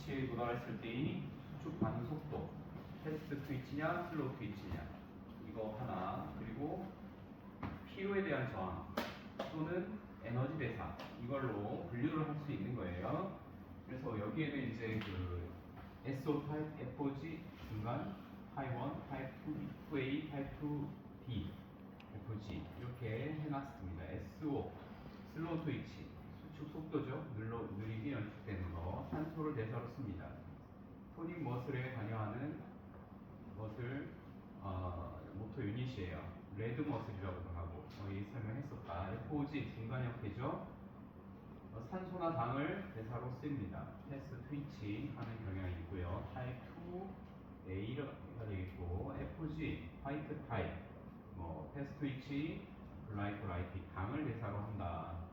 수치에 도달했을 때의 수축 반응 속도, 패스트 트위치냐 슬로우 트위치냐, 이거 하나. 그리고 피로에 대한 저항 또는 에너지 대사, 이걸로 분류를 할 수 있는 거예요. 그래서 여기에는 이제 그 SO 타입, FOG 중간, 타입 1, 타입 2A, 타입 2B, FG 이렇게 해놨습니다. SO 슬로우 트위치, 수축 속도죠. 느리게 연축되는 거, 산소를 대사로 씁니다. 토닉 머슬에 관여하는 것을 모터 유닛이에요. 레드 머슬이라고도 하고 저희 설명했었다. FOG 중간역회죠. 산소나 당을 대사로 씁니다. 패스 트위치 하는 경향이 있고요. 타입 2A가 되겠고, FG 화이트 타입, 패스 트위치, 글라이코라이틱 당을 대사로 한다.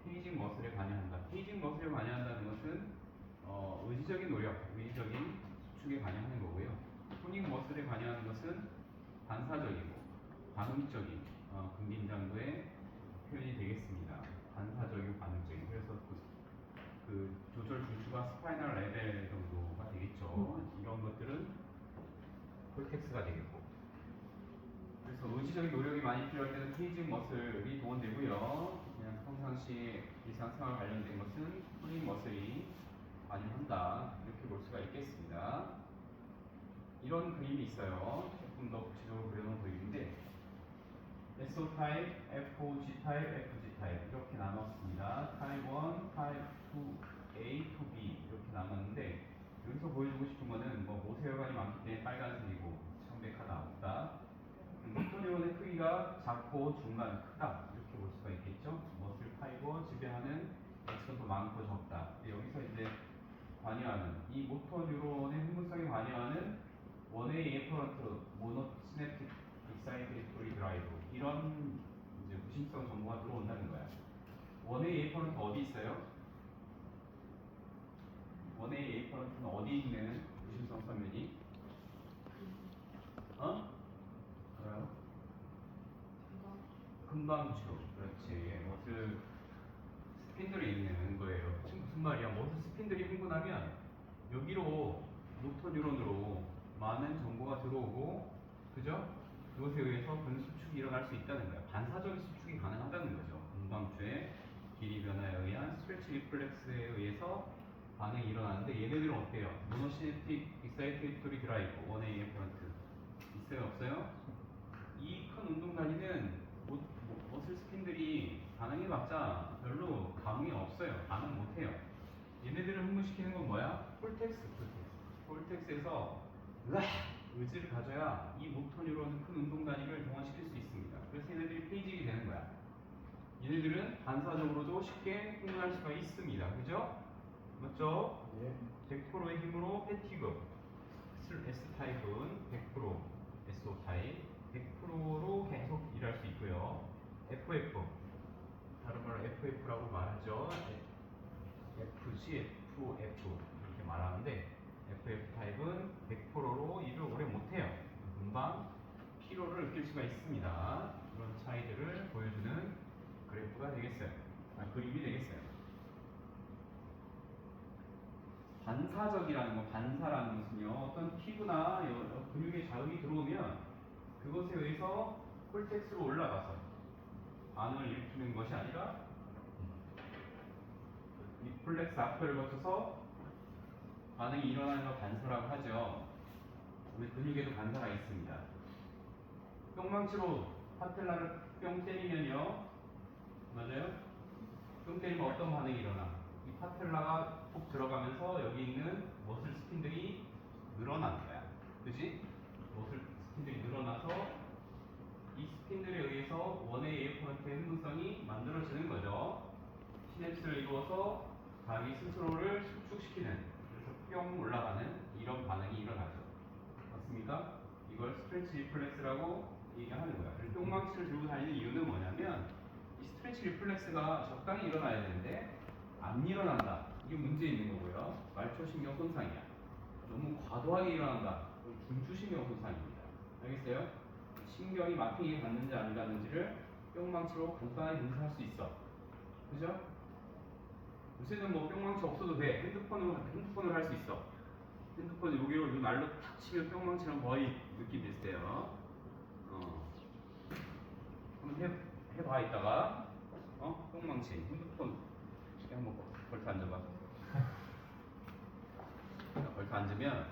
페이징 머슬에 관여한다. 페이징 머슬에 관여한다는 것은 의지적인 노력, 의지적인 수축에 관여하는 거고요. 토닉 머슬에 관여하는 것은 반사적이고 반응적인 근긴장도의 표현이 되겠습니다. 반사적이고 반응적인. 그래서 그 조절 중추가 스파이널 레벨 정도가 되겠죠. 이런 것들은 콜텍스가 되겠고. 그래서 의지적인 노력이 많이 필요할 때는 페이징 머슬이 동원되고요. 그냥 평상시 일상생활 관련된 것은 토닉 머슬이 관여한다. 이렇게 볼 수가 있겠습니다. 이런 그림이 있어요. 조금 더 구체적으로 그려놓은 그림인데, SO 타입, FOG 타입, FG 타입 이렇게 나눴습니다. 타입 1, 타입 2A, 2B 이렇게 나눴는데, 여기서 보여주고 싶은 거는 모세혈관이 많기 때문에 빨간색이고 창백하다 없다. 모터뉴런의 크기가 작고 중간, 크다 이렇게 볼 수가 있겠죠. 머슬 파이버 지배하는 액션도 많고 적다. 여기서 이제 관여하는 이 모터뉴런의 흥분성에 관여하는 원웨이 에퍼런트, 모노시냅틱 익사이테이토리 드라이브, 이런 이제 무심성 정보가 들어온다는 거야. 원웨이 에퍼런트 어디 있어요? 원웨이 에퍼런트는 어디 있는 무심성 선면이? 알아요? 금방추. 그렇지. 머슬 스핀들이 있는 거예요. 무슨 말이야? 머슬 스핀들이 흥분하면 여기로 모터 뉴런으로 많은 정보가 들어오고, 그죠? 그것에 의해서 근수축이 일어날 수 있다는 거예요. 반사적인 수축이 가능하다는 거죠. 금방추의 길이 변화에 의한 스트레치 리플렉스에 의해서 반응이 일어나는데, 얘네들은 어때요? 모노시네틱 익사이테이토리 드라이브, 원웨이 에퍼런트 있어요? 없어요? 이 큰 운동 단위는 머슬 스핀들이 반응해봤자 별로 감흥이 없어요. 반응 못해요. 얘네들을 흥분시키는 건 뭐야? 콜텍스. 콜텍스에서 의지를 가져야 이 모터 뉴런 큰 운동 단위를 동원시킬 수 있습니다. 그래서 얘네들이 페이직이 되는 거야. 얘네들은 반사적으로도 쉽게 흥분할 수가 있습니다. 그죠? 맞죠? 예. 100%의 힘으로 패티그. S타입은 100%, SO 타입 100%로 계속 일할 수 있고요. FF, 다른 말로 FF라고 말하죠. FG, FF 이렇게 말하는데, FF 타입은 100%로 일을 오래 못해요. 금방 피로를 느낄 수가 있습니다. 그런 차이들을 보여주는 그래프가 되겠어요. 그림이 되겠어요. 반사적이라는 거, 반사라는 것은요, 어떤 피부나 근육에 자극이 들어오면 그것에 의해서 콜텍스로 올라가서 반응을 일으키는 것이 아니라 리플렉스 앞을 거쳐서 반응이 일어나는 걸 반사라고 하죠. 우리 근육에도 반사가 있습니다. 뿅망치로 파텔라를 뿅 때리면요, 맞아요? 뿅 때리면 어떤 반응이 일어나? 이 파텔라가 푹 들어가면서 여기 있는 머슬 스핀들이 늘어나는 거야. 그지? 머슬 스핀들이 늘어나서 이 스핀들에 의해서 원웨이 에어커런트의 흥분성이 만들어지는 거죠. 시냅스를 이루어서 자기 스스로를 수축시키는, 그래서 뿅 올라가는 이런 반응이 일어나죠. 맞습니까? 이걸 스트레치 리플렉스라고 얘기하는 거야. 그래서 뿅망치를 들고 다니는 이유는 뭐냐면, 이 스트레치 리플렉스가 적당히 일어나야 되는데 안 일어난다. 이게 문제 있는 거고요. 말초신경 손상이야. 너무 과도하게 일어난다. 그건 중추신경 손상입니다. 알겠어요? 신경이 마핑이 갔는지 안 갔는지를 뿅망치로 간단하게 분석할 수 있어. 그죠? 요새는 뭐 뿅망치 없어도 돼. 핸드폰으로 할 수 있어. 핸드폰 여기로 요 날로 탁 치면 뿅망치랑 거의 느낌 비슷해요. 한번 해봐 이따가. 뿅망치 핸드폰 한번 벌써 앉아봐. 벌써 앉으면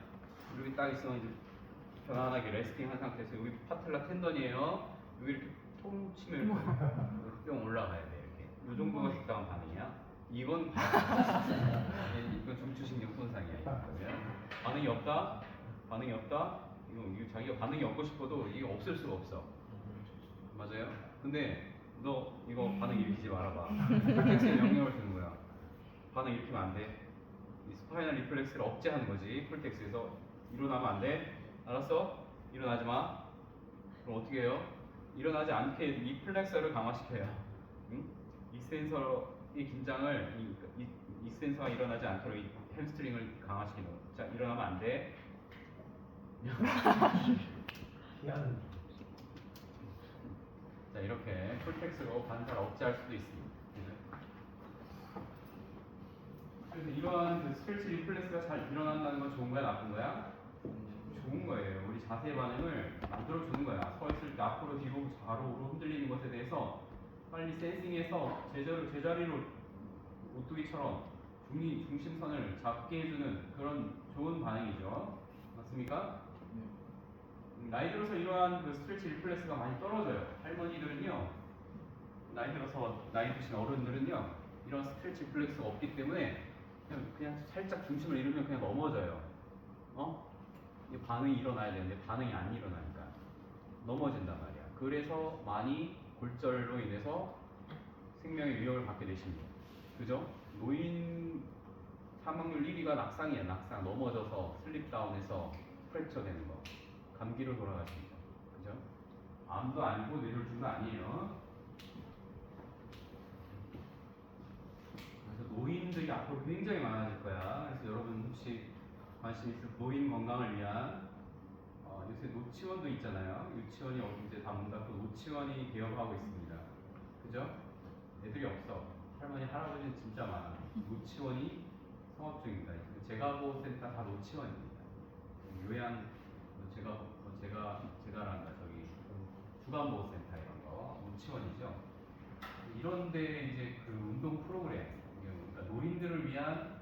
여기 딱 있으면 이제 편안하게 레스팅한 상태에서 여기 파틀라 텐던이에요. 여기 이렇게 통 치면 이렇게 뿅 올라가야 돼 이렇게. 이 정도가 적당한 반응이야. 이건 이건 중추신경 손상이야. 그러면 반응이 없다. 반응이 없다. 이거 자기가 반응이 없고 싶어도 이게 없을 수가 없어. 맞아요? 근데 너 이거 반응 일으키지 말아봐. 풀텍스에 명령을 주는 거야. 반응 일으키면 안 돼. 이 스파이널 리플렉스를 억제하는 거지. 풀텍스에서 일어나면 안 돼. 알았어? 일어나지 마. 그럼 어떻게 해요? 일어나지 않게 리플렉서를 강화시켜요. 응? 이 센서의 긴장을 이 센서가 일어나지 않도록 이 햄스트링을 강화시키는 거. 자, 일어나면 안 돼. 자, 이렇게 풀텍스로 반사를 억제할 수도 있습니다. 그래서 이러한 그 스트레치 리플렉스가 잘 일어난다는 건 좋은 거야, 나쁜 거야? 좋은 거예요. 우리 자세 반응을 만들어주는 거야. 서 있을 때 앞으로 뒤로 좌로우로 흔들리는 것에 대해서 빨리 센싱해서 제자리로 오뚜기처럼 중심선을 잡게 해주는 그런 좋은 반응이죠. 맞습니까? 나이 들어서 이러한 그 스트레치 리플렉스가 많이 떨어져요. 할머니들은요, 나이 들어서 나이 드신 어른들은요, 이런 스트레치 리플렉스가 없기 때문에 그냥 살짝 중심을 잃으면 그냥 넘어져요. 이 반응이 일어나야 되는데 반응이 안 일어나니까 넘어진단 말이야. 그래서 많이 골절로 인해서 생명의 위협을 받게 되십니다. 그죠? 노인 사망률 1위가 낙상이에요. 낙상. 넘어져서 슬립다운해서 프랙처 되는 거. 감기로 돌아가십니다. 그죠? 암도 아니고 뇌졸중도 아니에요. 그래서 노인들이 앞으로 굉장히 많아질 거야. 그래서 여러분 혹시 관심 있을 노인 건강을 위한 요새 노치원도 있잖아요. 유치원이 이제 다 문 닫고 노치원이 개업하고 있습니다. 그죠? 애들이 없어. 할머니, 할아버지는 진짜 많아. 노치원이 성업 중입니다. 재가보센터 다 노치원입니다. 요양, 제가란다. 저기, 주간보호센터 이런 거, 노치원이죠. 이런데 이제 그 운동 프로그램, 그러니까 노인들을 위한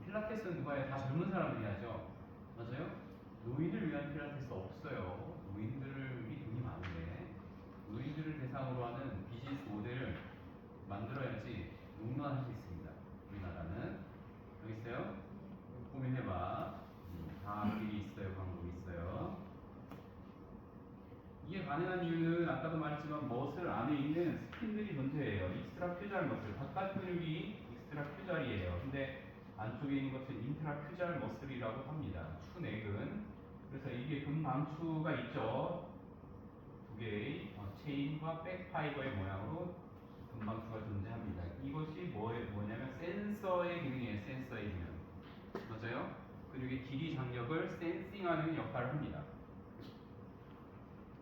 필라테스는 누가 해요? 다 젊은 사람들이 하죠. 맞아요? 노인을 위한 필라테스 없어요. 노인들이 돈이 많은데 노인들을 대상으로 하는 비즈니스 모델을 만들어야지 롱런 할 수 있습니다. 우리나라는. 여기 있어요? 고민해봐. 다 길이 있어요. 방법이 있어요. 이게 가능한 이유는 아까도 말했지만 머슬 안에 있는 스핀들이 문제예요. 익스트라 퓨잘 머슬. 바깥 근육이 익스트라 퓨잘이에요. 근데 안쪽에 있는 것을 인트라 퓨잘 머슬이라고 합니다. 추넥은. 그래서 이게 금방추가 있죠. 두 개의 체인과 백파이버의 모양으로 금방추가 존재합니다. 이것이 뭐냐면 센서의 기능이에요. 센서의 기능. 맞아요? 근육의 길이 장력을 센싱하는 역할을 합니다.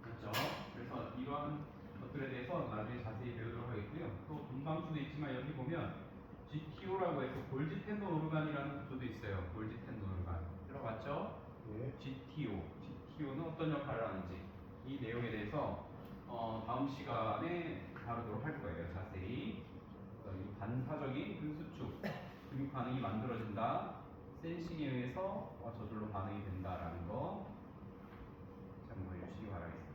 그렇죠? 그래서 이러한 것들에 대해서 나중에 자세히 배우도록 하겠고요. 또 금방추도 있지만 여기 보면 GTO라고 해서 골지 텐돈 오르간이라는 구조도 있어요. 골지 텐돈 오르간. 들어봤죠? 네. GTO는 어떤 역할을 하는지 이 내용에 대해서 다음 시간에 다루도록 할 거예요. 자세히. 반사적인 근수축 근육 반응이 만들어진다. 센싱에 의해서 저절로 반응이 된다라는 거 참고해 주시기 바라겠습니다.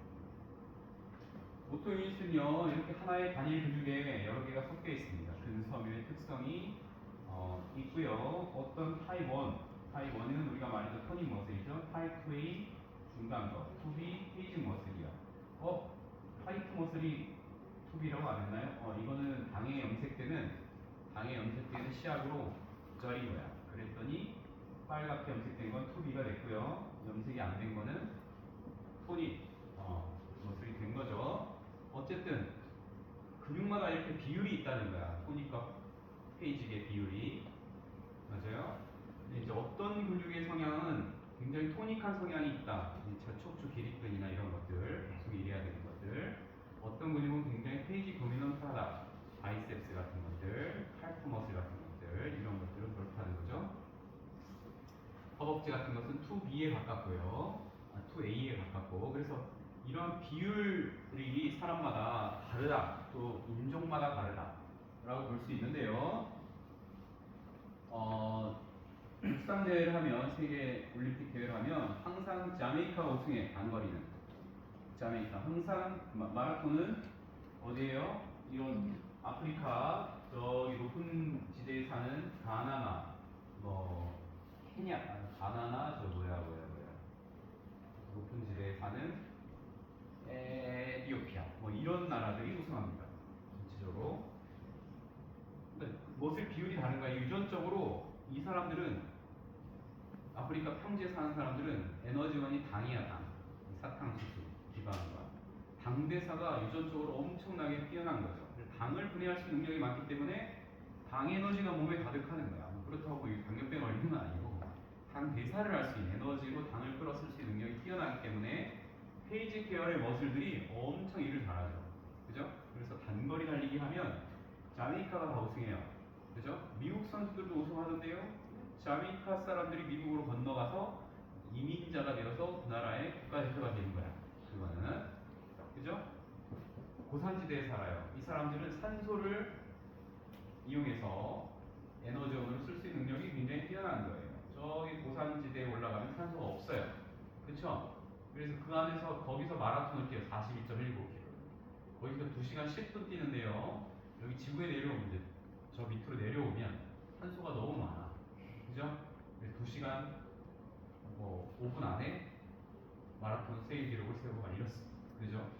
보통 유닛은요 이렇게 하나의 단일 근육에 여러 개가 섞여 있습니다. 근섬유의 특성이 있고요. 어떤 타입 1은 우리가 말했던 토닉 머슬이죠. 타입 2의 중간거, 2B 페이징 머슬이요. 타입 2 머슬이 2B라고 안 했나요? 이거는 당에 염색되는 시약으로 절인 거야. 그랬더니 빨갛게 염색된 건 2B가 됐고요. 염색이 안 된 거는 토닉 머슬이 된 거죠. 어쨌든 근육마다 이렇게 비율이 있다는 거야. 토닉과 페이직의 비율이. 맞아요? 근데 이제 어떤 근육의 성향은 굉장히 토닉한 성향이 있다. 척추 기립근이나 이런 것들, 계속 이래야 되는 것들. 어떤 근육은 굉장히 페이지 도미넌트하다. 바이셉스 같은 것들, 칼프 머슬 같은 것들, 허벅지 같은 것은 2B에 가깝고요. 2A에 가깝고. 그래서 이런 비율이 사람마다 다르다. 또 인종마다 다르다. 라고 볼 수 있는데요. 육상 대회를 하면, 세계 올림픽 대회를 하면 항상 자메이카가 우승해. 단거리는 자메이카. 항상 마라톤은 어디에요? 이런 아프리카 저기 높은 지대에 사는 가나나, 뭐 케냐, 가나나 저 뭐야 높은 지대에 사는 에티오피아, 뭐 이런 나라들이 우승합니다. 전체적으로. 근데 무엇을 비율이 다른가? 유전적으로 이 사람들은, 아프리카 평지에 사는 사람들은 에너지원이 당이야, 당. 사탕수수, 지방과 당대사가 유전적으로 엄청나게 뛰어난 거죠. 당을 분해할 수 있는 능력이 많기 때문에 당 에너지가 몸에 가득하는 거야. 그렇다고 당뇨병 걸리는 건 아니고, 당 대사를 할 수 있는 에너지로 당을 끌어쓸 수 있는 능력이 뛰어나기 때문에 페이지 계열의 머슬들이 엄청 일을 잘하죠. 그죠? 그래서 단거리 달리기 하면 자메이카가 다 우승해요. 그죠? 미국 선수들도 우승하던데요. 자메이카 사람들이 미국으로 건너가서 이민자가 되어서 그 나라의 국가대표가 되는 거야. 그거는. 그죠? 고산지대에 살아요. 이 사람들은 산소를 이용해서 에너지원으로 쓸 수 있는 능력이 굉장히 뛰어난 거예요. 저기 고산지대에 올라가면 산소가 없어요. 그쵸? 그래서 그 안에서 거기서 마라톤을 뛰어요. 42.19km. 거기서 2시간 10분 뛰는데요. 여기 지구에 내려오면 이제 저 밑으로 내려오면 산소가 너무 많아. 그죠? 그래서 2시간 뭐 5분 안에 마라톤 세계 기록을 세우고 막 이렇습니다. 그죠?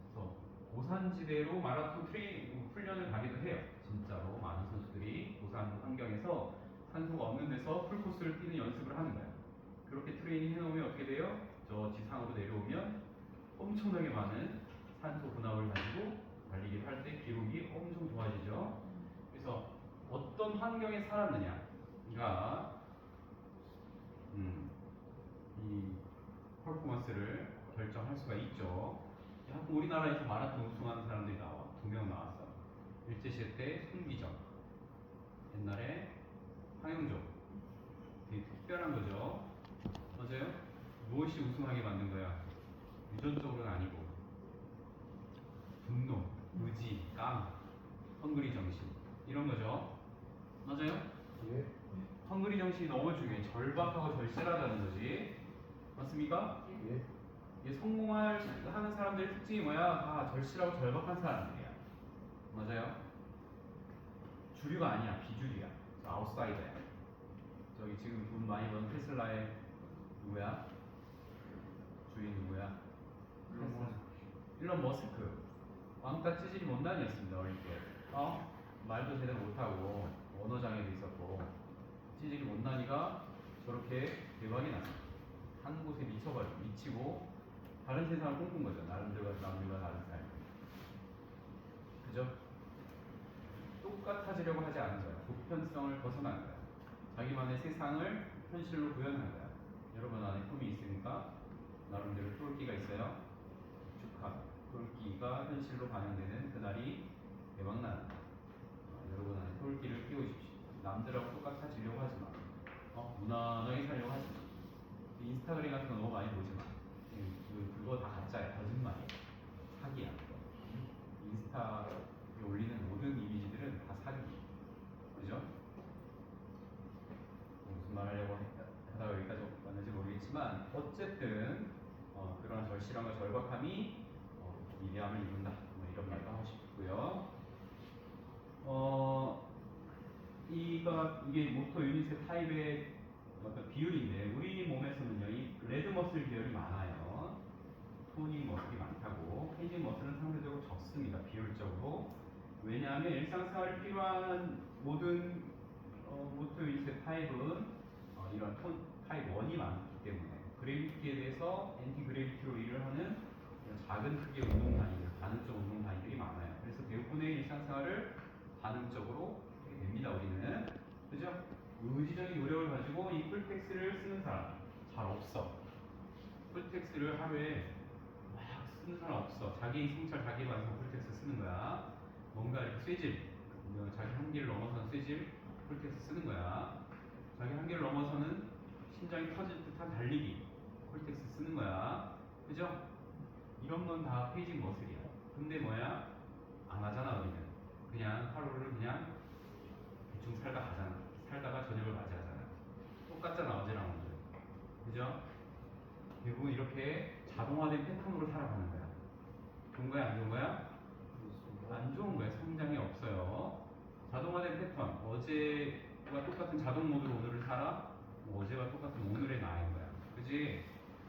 그래서 고산지대로 마라톤 훈련을 가기도 해요. 진짜로 많은 선수들이 고산 환경에서 산소가 없는 데서 풀코스를 뛰는 연습을 하는 거예요. 그렇게 트레이닝 해놓으면 어떻게 돼요? 저 지상으로 내려오면 엄청나게 많은 산소 분압을 가지고 달리기를 할 때 기록이 엄청 좋아지죠. 그래서 어떤 환경에 살았느냐가 이 퍼포먼스를 결정할 수가 있죠. 우리나라에서 마라톤 우승하는 사람들이 나와. 2명 나왔어. 일제시대 때 손기정, 옛날에 황영조. 되게 특별한 거죠. 맞아요? 무엇이 우승하게 만든 거야? 유전적으로는 아니고 분노, 의지, 깡, 헝그리 정신, 이런 거죠. 맞아요? 예. 헝그리 정신이 너무 중요해. 절박하고 절실하다는 거지. 맞습니까? 예. 이게 성공하는 사람들의 특징이 뭐야? 다 절실하고 절박한 사람들이야. 맞아요? 주류가 아니야. 비주류야. 아웃사이더야. 저기 지금 돈 많이 버는 테슬라의 누구야? 주인 누구야? 일론 머스크. 왕따 찌질이 못난이었습니다. 어릴 때. 말도 제대로 못하고 언어 장애도 있었고 찌질이 못난이가 저렇게 대박이 났어. 한 곳에 미치고 다른 세상을 꿈꾼 거죠. 남들과 다른 삶. 그죠? 똑같아지려고 하지 않은 거야. 보편성을 벗어난 거야. 자기만의 세상을 현실로 구현한 거야. 여러분 안에 꿈이 있으니까 나름대로 똘끼가 있어요. 축하. 똘끼가 현실로 반영되는 그날이 대박나는 거야. 여러분 안에 똘끼를 키우십시오. 남들하고 똑같아지려고 하지 마. 무난하게 살려고 하지 마. 인스타그램 같은 거 너무 많이 보지 마. 그거 다 가짜야. 거짓말이야. 사기야. 인스타에 올리는 모든 이미지들은 다 사기. 그죠? 무슨 말 하려고 하다가 여기까지 왔는지 모르겠지만 어쨌든 그런 절실함과 절박함이 위대함을 이룬다. 뭐 이런 말도 하고 싶고요. 이게 모터 유닛의 타입의 어떤 비율인데 우리 몸에서는요 이 레드 머슬 계열이 많아요. 토니 머슬이 많다고. 페이지 머슬은 상대적으로 적습니다. 비율적으로. 왜냐하면 일상생활에 필요한 모든 모터 유닛의 타입은 이런 타입 1이 많기 때문에 그래비티에 대해서 엔티 그래비티로 일을 하는 작은 크기의 운동 단위들, 반응적 운동 단위들이 많아요. 그래서 대부분의 일상생활을 반응적으로 하게 됩니다. 우리는. 그죠? 의지적인 노력을 가지고 이 풀텍스를 쓰는 사람 잘 없어. 풀텍스를 하루에 막 쓰는 사람 없어. 자기 성찰, 자기 반성 풀텍스 쓰는 거야. 뭔가 이렇게 쇠질, 자기 한계를 넘어선 쇠질 풀텍스 쓰는 거야. 자기 한계를 넘어서는 심장이 터질 듯한 달리기. 콜텍스 쓰는 거야. 그죠? 이런 건 다 페이징 머슬이야. 근데 뭐야? 안 하잖아, 우리는. 그냥 하루를 그냥 대충 살다 가잖아. 살다가 저녁을 맞이하잖아. 똑같잖아, 어제랑 오늘. 그죠? 대부분 이렇게 자동화된 패턴으로 살아가는 거야. 좋은 거야, 안 좋은 거야? 안 좋은 거야. 성장이 없어요. 자동화된 패턴. 어제와 똑같은 자동 모드로 오늘을 살아. 어제와 똑같은 오늘의 나인 거야. 그지?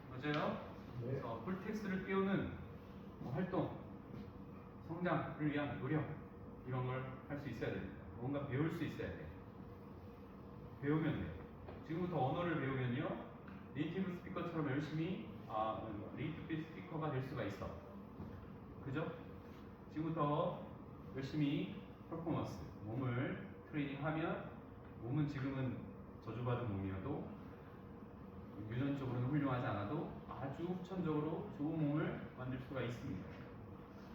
맞아요? 네. 그래서 폴텍스를 띄우는 활동, 성장을 위한 노력 이런 걸 할 수 있어야 됩니다. 뭔가 배울 수 있어야 돼. 배우면 돼. 지금부터 언어를 배우면요, 네이티브 스피커처럼 열심히 네이티브 스피커가 될 수가 있어. 그죠? 지금부터 열심히 퍼포먼스, 몸을 트레이닝하면 몸은 지금은 저주받은 몸이어도 유전적으로는 훌륭하지 않아도 아주 후천적으로 좋은 몸을 만들 수가 있습니다.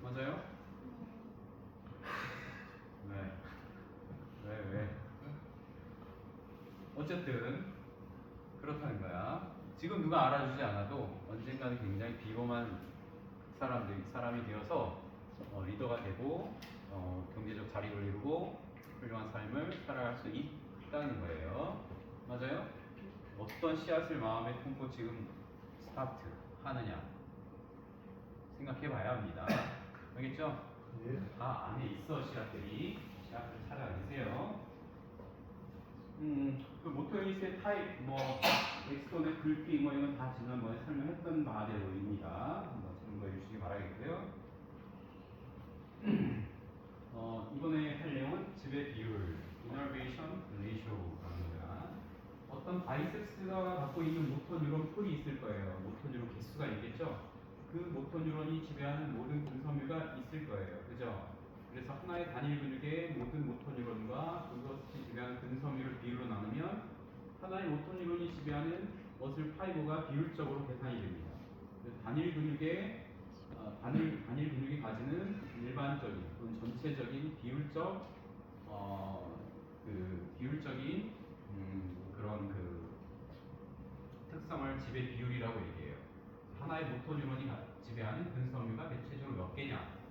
맞아요? 왜? 어쨌든 그렇다는 거야. 지금 누가 알아주지 않아도 언젠가는 굉장히 비범한 사람이 되어서 리더가 되고 경제적 자립을 이루고 훌륭한 삶을 살아갈 수 있다는 거예요. 맞아요? 어떤 씨앗을 마음에 품고 지금 스타트 하느냐 생각해 봐야 합니다. 알겠죠? 예. 다 안에 있어 씨앗들이. 씨앗을 찾아내세요. 그 모토유닛의 타입, 엑스톤의 굵기, 이건 다 지난번에 설명했던 바대로입니다. 한번 참고해 주시기 바라겠고요. 이번에 할 내용은 지배 비율, 이너베이션 레이쇼입니다. 어떤 바이셉스가 갖고 있는 모터 뉴런 풀이 있을 거예요. 모터 뉴런 개수가 있겠죠? 그 모터 뉴런이 지배하는 모든 근섬유가 있을 거예요. 그죠? 그래서 하나의 단일 근육의 모든 모터 뉴런과 그것이 지배하는 근섬유를 비율로 나누면 하나의 모터 뉴런이 지배하는 머슬 파이버가 비율적으로 계산이 됩니다. 단일 근육의 단일 근육이 가지는 일반적인 또는 전체적인 비율적인 그런 특성을 지배 비율이라고 얘기해요. 하나의 모터 뉴런이 지배하는 근섬유가 대체적으로 몇 개냐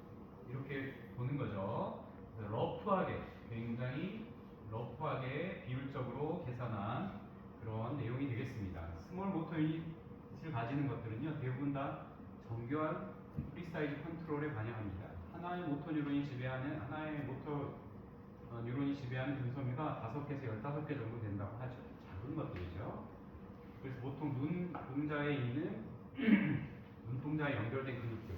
이렇게 보는 거죠. 러프하게, 굉장히 러프하게 비율적으로 계산한 그런 내용이 되겠습니다. 스몰 모터 유닛을 가지는 것들은요, 대부분 다 정교한 프리사이즈 컨트롤에 반영합니다. 하나의 모터 뉴런이 지배하는 근섬유가 5개에서 15개 정도 된다고 하죠. 작은 것들이죠. 그래서 보통 눈동자에 있는 눈동자에 연결된 근육들,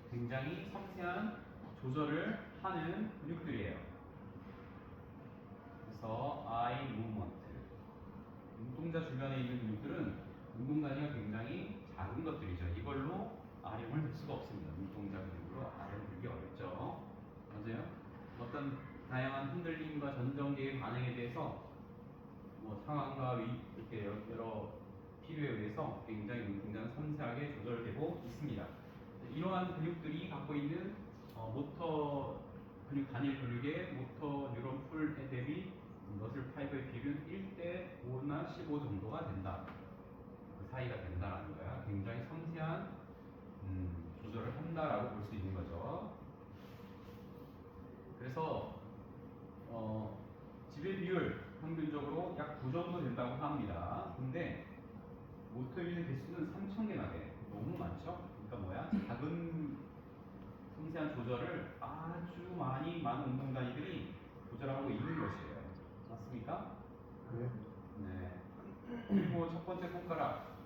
굉장히 섬세한 조절을 하는 근육들이에요. 그래서 eye movement, 눈동자 주변에 있는 근육들은 운동 단위가 굉장히 작은 것들이죠. 이걸로 아령을 들 수가 없습니다. 눈동자 근육으로 아령을 들기 어렵죠. 맞아요? 어떤 다양한 흔들림과 전정기의 반응에 대해서 상황과 이렇게 여러 필요에 의해서 굉장히 눈동자는 섬세하게 조절되고 있습니다. 이러한 근육들이 갖고 있는 모터 근육 단일 근육의 모터 뉴런 풀에 대비 머슬 파이버의 비율은 1대5나 15 정도가 된다. 그 사이가 된다라는 거야. 굉장히 섬세한 조절을 한다라고 볼 수 있는 거죠. 그래서 지배 비율 평균적으로 약 9 정도 된다고 합니다. 근데 모터 유닛 개수는 3,000개나 돼. 너무 많죠? 그러니까 뭐야? 작은 섬세한 조절을 아주 많은 운동 단위들이 조절하고 있는 것이에요. 맞습니까? 네. 네. 그리고 첫 번째 손가락,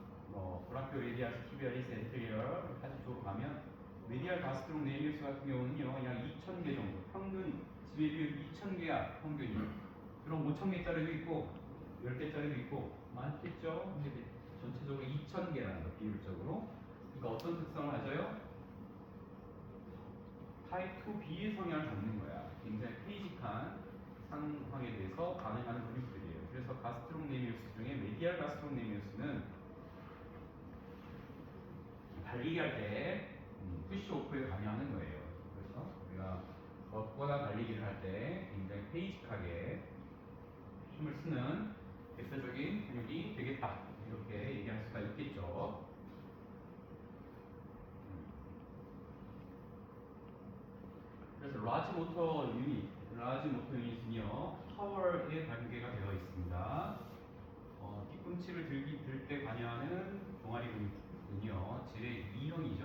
브라키오 레디아스, 티비아리스, 엔테리어 다시 쪽으로 가면 메디알 가스트록 네일리스 같은 경우는요, 약 2,000개 정도, 평균 지배 비율 2,000개야, 평균이. 그럼 5,000개짜리도 있고, 10개짜리도 있고, 많겠죠? 근데 전체적으로 2,000개라는 거, 비율적으로. 그러니까 어떤 특성을 가져요? 타입 2B의 성향을 갖는 거야. 굉장히 페이직한 상황에 대해서 반응하는 근육들이에요. 그래서 가스트록네미우스 중에 메디알 가스트록네미우스는 달리기 할 때 푸시오프에 관여하는 거예요. 그래서 우리가 걷거나 달리기를 할 때 굉장히 페이직하게 힘을 쓰는 대표적인 근육이 되겠다. 이렇게 얘기할 수가 있겠죠. 그래서 라지 모터 유닛은요, 파워에 관계가 되어 있습니다. 뒤꿈치를 들 때 관여하는 종아리 근육은요, 지뢰 2형이죠.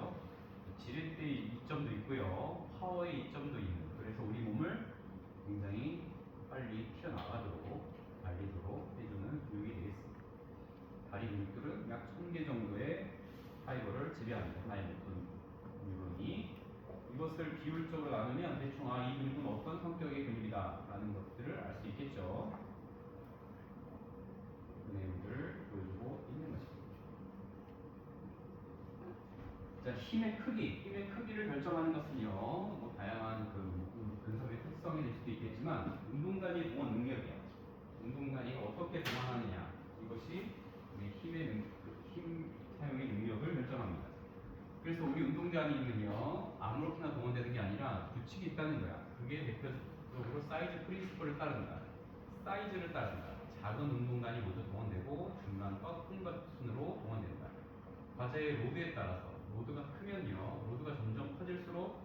지뢰 때 이점도 있고요, 파워의 이점도 있는. 그래서 우리 몸을 굉장히 빨리 튀어나가도록 달리도록 해주는 근육이 되겠습니다. 다리 근육들은 약 1000개 정도의 파이버를 지배합니다. 하나의 모터 뉴런이. 이것을 비율적으로 나누면 대충 이 근육은 어떤 성격의 근육이다 라는 것들을 알 수 있겠죠. 그 내용들을 보여주고 있는 것입니다. 자, 힘의 크기를 결정하는 것은요, 뭐 다양한 근섭의 특성이 될 수도 있겠지만 운동단위 동원 능력이야. 운동단위가 어떻게 동원하느냐, 이것이 우리 힘 사용의 능력을 결정합니다. 그래서 우리 운동단위는요, 아무렇게나 동원되는 게 아니라 규칙이 있다는 거야. 그게 대표적으로 사이즈 프린시플을 따른다. 사이즈를 따른다. 작은 운동단위 먼저 동원되고 중간과 큰 것 순으로 동원된다. 과제의 로드에 따라서 로드가 크면요, 로드가 점점 커질수록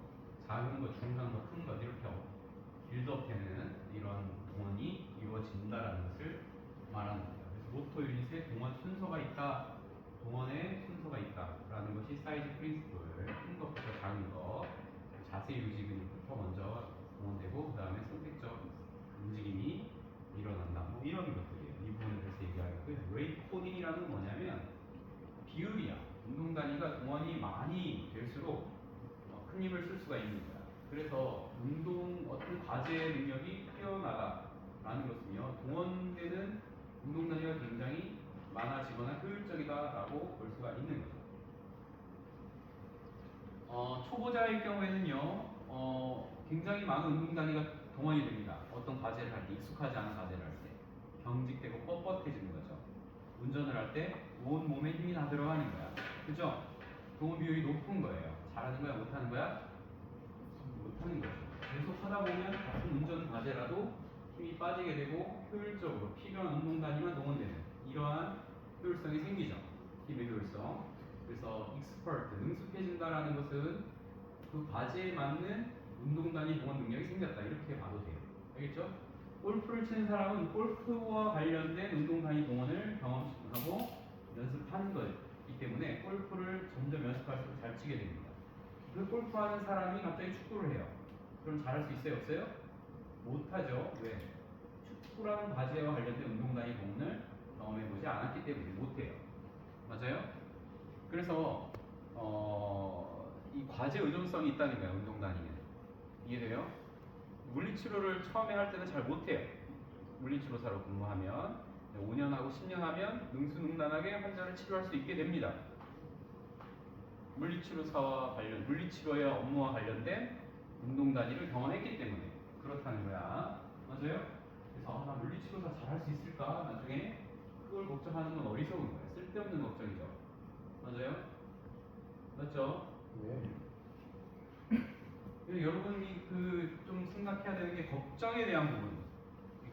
작은 것, 중간 것, 큰 것 이렇게 빌드업되는 이런 동원이 이루어진다라는 것을 말하는 겁니다. 그래서 모터 유닛에 동원 순서가 있다. 동원의 순서가 있다라는 것이 사이즈 프린시플. 큰 것부터 작은 것, 자세 유지 근육부터 먼저 동원되고 그 다음에 선택적 움직임이 일어난다. 뭐 이런 것들이에요. 이 부분에 대해서 얘기하고요. 웨이트 코딩이라는 건 뭐냐면 비율이야. 운동 단위가 동원이 많이 될수록 큰 힘을 쓸 수가 있는 거야. 그래서 어떤 과제의 능력이 뛰어나다라는 것은요, 동원되는 운동 단위가 굉장히 많아지거나 효율적이다라고 볼 수가 있는 거죠. 초보자의 경우에는요, 굉장히 많은 운동 단위가 동원이 됩니다. 어떤 과제를 할 때, 익숙하지 않은 과제를 할 때, 경직되고 뻣뻣해지는 거죠. 운전을 할 때 온 몸에 힘이 다 들어가는 거야. 그죠? 동원 비율이 높은 거예요. 잘하는 거야, 못하는 거야? 못하는 거죠. 계속 하다 보면 같은 운전 과제라도 힘이 빠지게 되고 효율적으로 필요한 운동 단위만 동원되는 이러한 효율성이 생기죠. 힘의 효율성. 그래서 익스퍼트, 능숙해진다라는 것은 그 과제에 맞는 운동 단위 동원 능력이 생겼다. 이렇게 봐도 돼요. 알겠죠? 골프를 치는 사람은 골프와 관련된 운동 단위 동원을 경험하고 연습하는 거기 때문에 골프를 점점 연습할수록 잘 치게 됩니다. 그 골프하는 사람이 갑자기 축구를 해요. 그럼 잘할 수 있어요? 없어요? 못하죠. 왜? 축구라는 과제와 관련된 운동 단위 동원을 경험해보지 않았기 때문에 못해요. 맞아요? 그래서 이 과제 의존성이 있다는 거예요. 운동 단위는. 이해돼요? 물리치료를 처음에 할 때는 잘 못해요. 물리치료사로 근무하면 5년 하고 10년 하면 능수능란하게 환자를 치료할 수 있게 됩니다. 물리치료의 업무와 관련된 운동 단위를 경험했기 때문에 그렇다는 거야. 맞아요? 그래서 나 물리치료사 잘할 수 있을까? 나중에 그걸 걱정하는 건 어리석은 거예요. 쓸데없는 걱정이죠. 맞아요? 맞죠? 네. 여러분이 좀 생각해야 되는 게 걱정에 대한 부분.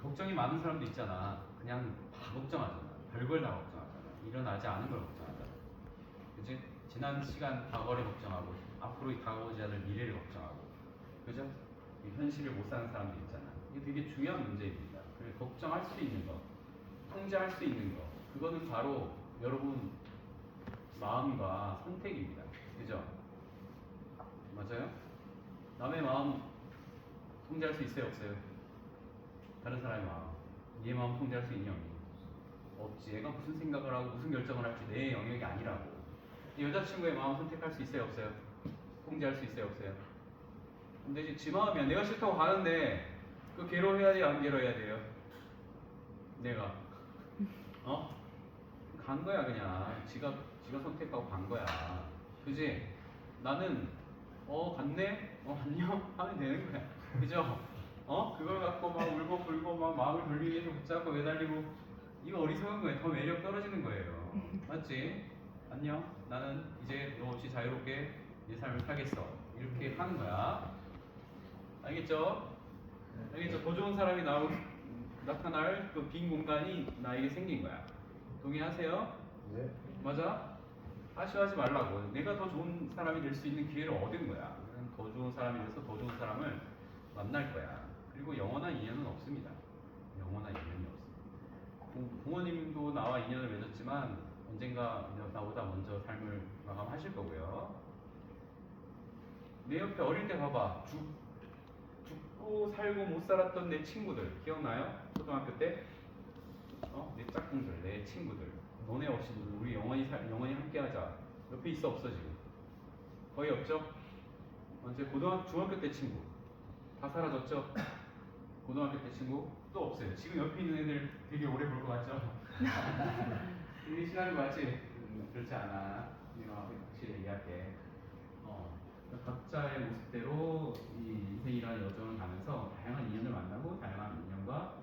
걱정이 많은 사람도 있잖아. 그냥 다 걱정하잖아. 별걸 다 걱정하잖아. 일어나지 않은 걸 걱정하잖아. 그치? 지난 시간 과거를 걱정하고 앞으로 다가오지 않을 미래를 걱정하고, 그죠? 현실을 못 사는 사람도 있잖아. 이게 되게 중요한 문제입니다. 걱정할 수 있는 것, 통제할 수 있는 것, 그거는 바로 여러분 마음과 선택입니다. 그죠? 맞아요? 남의 마음 통제할 수 있어요, 없어요? 다른 사람의 마음, 얘 마음 통제할 수 있냐, 없니? 없지. 얘가 무슨 생각을 하고 무슨 결정을 할지 내 영역이 아니라고. 여자친구의 마음 선택할 수 있어요, 없어요? 통제할 수 있어요, 없어요? 근데 지 마음이야. 내가 싫다고 가는데 그 괴로워해야 돼요, 안 괴로워해야 돼요? 내가 간 거야. 그냥 지가 선택하고 간 거야. 그지? 나는 갔네? 안녕? 하면 되는 거야. 그죠? 그걸 갖고 막 울고 불고 막 마음을 돌리기 위해서 붙잡고 매달리고, 이거 어리석은 거예요. 더 매력 떨어지는 거예요. 맞지? 안녕? 나는 이제 너 없이 자유롭게 내 삶을 살겠어. 이렇게 하는 거야. 알겠죠? 알겠죠? 더 좋은 사람이 나올 나타날 그 빈 공간이 나에게 생긴 거야. 동의하세요? 네. 맞아? 아쉬워하지 말라고. 내가 더 좋은 사람이 될 수 있는 기회를 얻은 거야. 더 좋은 사람이 돼서 더 좋은 사람을 만날 거야. 그리고 영원한 인연은 없습니다. 영원한 인연이 없어. 부모님도 나와 인연을 맺었지만 언젠가 나보다 먼저 삶을 마감하실 거고요. 내 옆에 어릴 때 봐봐. 죽고 살고 못 살았던 내 친구들 기억나요? 초등학교 때? 내 짝꿍들, 내 친구들. 너네 없이 우리 영원히 함께하자. 옆에 있어 없어 지금? 거의 없죠? 이제 중학교 때 친구 다 사라졌죠? 고등학교 때 친구 또 없어요. 지금 옆에 있는 애들 되게 오래 볼 것 같죠? 되게 시간이 맞지? 그렇지 않아. 내가 확실히 얘기할게. 각자의 모습대로 이 인생이라는 여정을 가면서 다양한 인연을 만나고 다양한 인연과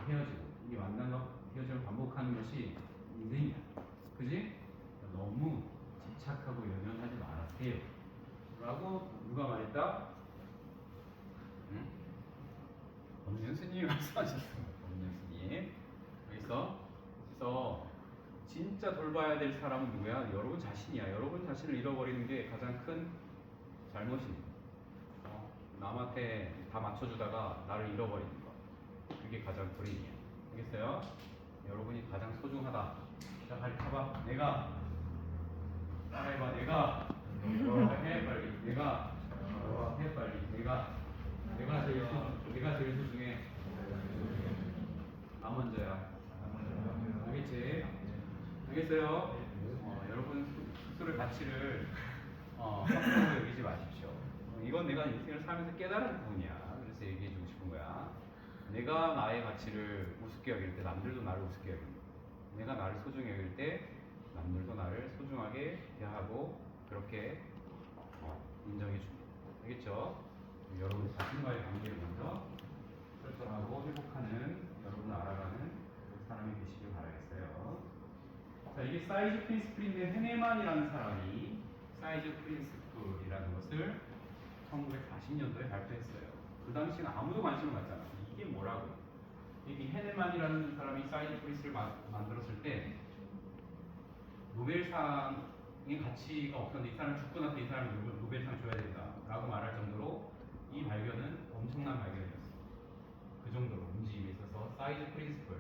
헤어지고 이게 만남과 헤어짐을 반복하는 것이 인생이야. 그지? 너무 집착하고 연연하지 말아세요. 라고 누가 말했다? 응? 법륜 스님이 말씀하셨습니다. 법륜 스님. 그래서 진짜 돌봐야 될 사람은 누구야? 여러분 자신이야. 여러분 자신을 잃어버리는 게 가장 큰 잘못입니다. 남한테 다 맞춰주다가 나를 잃어버리는 거. 그게 가장 불행이야. 알겠어요? 여러분이 가장 소중하다. 자, 빨리 가봐. 내가 해봐. 내가 해 빨리. 내가 해 빨리. 내가 제일 소중해. 나 먼저야. 알겠지? 알겠어요? 여러분 스스로의 가치를 헛되게 여기지 마십시오. 이건 내가 인생을 살면서 깨달은 부분이야. 그래서 얘기해주고 싶은 거야. 내가 나의 가치를 우습게 여길 때 남들도 나를 우습게 여깁니다. 내가 나를 소중히 여길 때 남들도 나를 소중하게 대하고 그렇게 인정해 줍니다. 알겠죠? 여러분 자신과의 관계를 먼저 설정하고 회복하는, 여러분을 알아가는 사람이 되시길 바라겠어요. 자, 이게 사이즈 프린스플인데 헤네만이라는 사람이 사이즈 프린스플이라는 것을 1940년도에 발표했어요. 그 당시에는 아무도 관심을 갖지 않았어요. 이게 뭐라고? 이 헤네만이라는 사람이 사이즈 프린스플을 만들었을 때 노벨상의 가치가 없었는데 이 사람 죽고 나서 이 사람이 노벨상 줘야 된다라고 말할 정도로 이 발견은 엄청난 발견이었어요. 그 정도로 움직임에 있어서 사이즈 프린스플.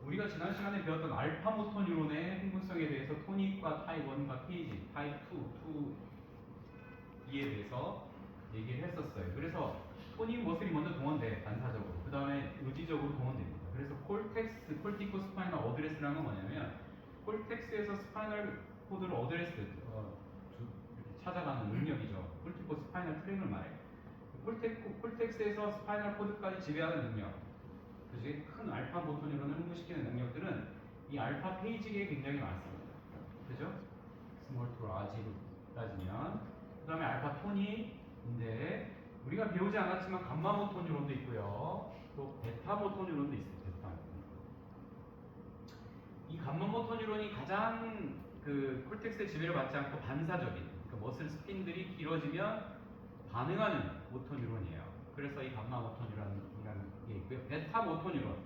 우리가 지난 시간에 배웠던 알파 모터 뉴런의 흥분성에 대해서 토닉과 타입 1과 페이지, 타입 2에 대해서 얘기를 했었어요. 그래서 토닉 머슬이 먼저 동원돼, 반사적으로. 그 다음에 의지적으로 동원됩니다. 그래서 콜티코 스파이널 어드레스라는 건 뭐냐면 콜텍스에서 스파이널 코드를 어드레스, 찾아가는 능력이죠. 콜티코 스파이널 트랙을 말해요. 콜텍스에서 스파이널 코드까지 지배하는 능력. 그지? 큰 알파 모터 뉴런을 흥분시키는 능력들은 이 알파 페이지에 굉장히 많습니다. 그죠? 스몰 투 라지로 따지면. 그 다음에 알파 토닉인데 우리가 배우지 않았지만 감마 모터 뉴런도 있고요. 또 베타 모터 뉴런도 있어요. 베타 모터 뉴런. 이 감마 모터 뉴런이 가장 그 콜텍스의 지배를 받지 않고 반사적인, 그러니까 머슬 스핀들이 길어지면 반응하는 모터 뉴런이에요. 그래서 이 감마 모터 뉴런이라는 게 있고요. 베타 모터 뉴런.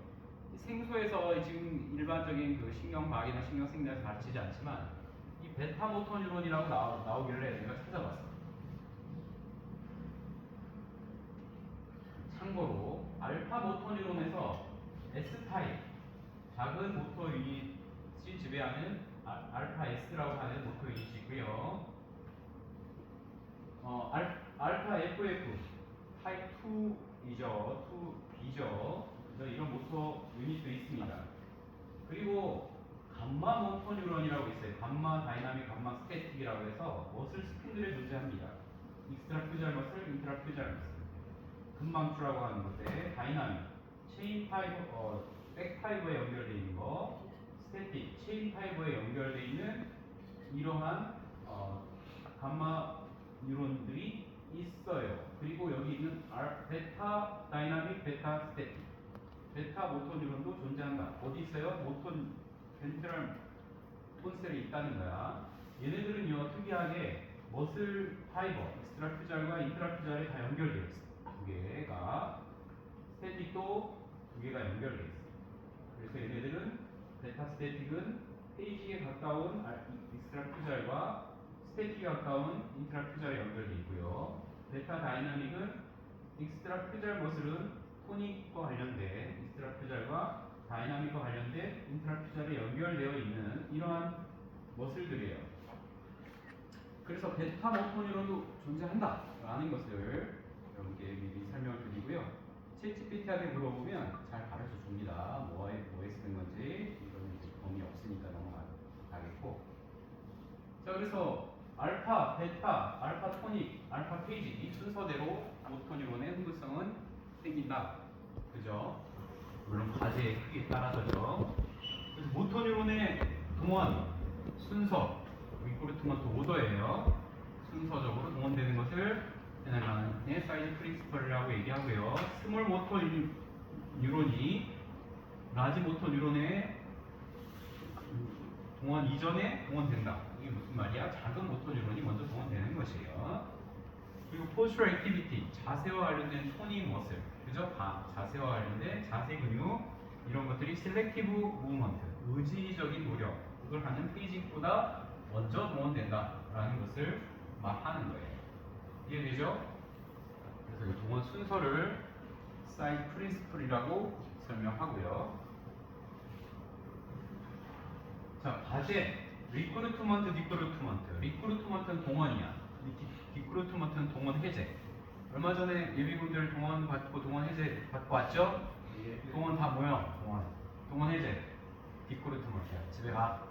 생소해서 지금 일반적인 그 신경과학이나 신경생리학에서 가르치지 않지만 이 베타 모터 뉴런이라고 나오길래 내가 찾아봤어. 참고로 알파 모터 뉴런에서 S타입 작은 모터 유닛이 지배하는 알파 S라고 하는 모터 유닛이 있고요. 알파 FF 타입 2이죠. 2B죠. 이런 모터 유닛도 있습니다. 그리고 감마 모터 뉴런이라고 있어요. 감마 다이나믹, 감마 스태틱이라고 해서 머슬 스핀들에 존재합니다. 익스트라퓨잘 머슬, 인트라퓨잘 머슬. 금방추라고 하는 것에 다이나믹, 체인 파이버, 백 파이버에 연결되어 있는 거, 스태틱, 체인 파이버에 연결되어 있는 이러한 감마 뉴런들이 있어요. 그리고 여기 있는 베타 다이나믹, 베타 스태틱, 베타 모터 뉴런도 존재한다. 어디 있어요? 모터 벤트럴 톤셀에 있다는 거야. 얘네들은요 특이하게 머슬 파이버, 익스트라퓨잘과 인트라퓨잘에 다 연결되어 있어요. 두 개가 스태틱도 두 개가 연결되어 있어요. 그래서 얘네들은 베타 스태틱은 페이지에 가까운 익스트라 퓨잘과 스태틱에 가까운 인트라 퓨잘에 연결되어 있고요. 베타 다이나믹은 익스트라 퓨잘 머슬은 토닉과 관련된 익스트라 퓨잘과 다이나믹과 관련된 인트라 퓨잘에 연결되어 있는 이러한 머슬들이에요. 그래서 베타 모터 뉴런도 존재한다라는 것을 여러분께 미리 설명을 드리고요. 챗GPT한테 물어보면 잘 가르쳐 줍니다. 뭐에 쓰는 건지 이거는 이제 범위 없으니까 넘어가겠고. 자, 그래서 알파, 베타, 알파 토닉, 알파 페이지 이 순서대로 모터 뉴런의 흥분성은 생긴다. 그죠? 물론 과제에 크게 따라서죠. 그래서 모터 뉴런의 동원 순서 리크루트먼트 오더예요. 순서적으로 동원되는 것을 해나가는 사이즈 프린시펄이라고 얘기하고요. 스몰 모터 뉴런이 라지 모터 뉴런의 동원 이전에 동원된다. 이게 무슨 말이야? 작은 모터 뉴런이 먼저 동원되는 것이에요. 그리고 포스처 액티비티, 자세와 관련된 토닉 머슬, 그죠? 자세와 관련된 자세 근육 이런 것들이 셀렉티브 무브먼트, 의지적인 노력을 하는 페이지보다 먼저 동원된다라는 것을 말하는 거예요. 이해되죠? 그래서 이 동원 순서를 사이즈 프린시플이라고 설명하고요. 자, 과제 리크루트먼트, 디크루트먼트. 리크루트먼트는 동원이야. 디크루트먼트는 동원 해제. 얼마 전에 예비군들 동원 받고 동원 해제 받고 왔죠? 동원 다 모여. 동원 해제. 디크루트먼트야. 집에 가.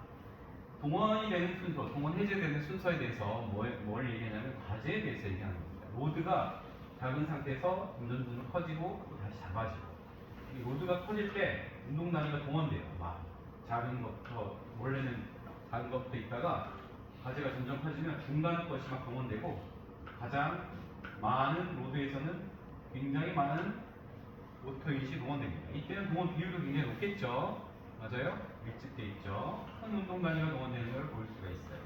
동원이 되는 순서, 동원 해제되는 순서에 대해서 뭘 얘기하냐면 과제에 대해서 얘기하는 겁니다. 로드가 작은 상태에서 점점 커지고 또 다시 작아지고. 이 로드가 커질 때 운동 단위가 동원돼요. 막 작은 것부터 원래는 작은 것부터 있다가 과제가 점점 커지면 중간 것이 막 동원되고 가장 많은 로드에서는 굉장히 많은 모터잇이 동원됩니다. 이때는 동원 비율도 굉장히 높겠죠. 맞아요? 밀집돼 있죠. 큰 운동 단위가 동원되는 걸 볼 수가 있어요.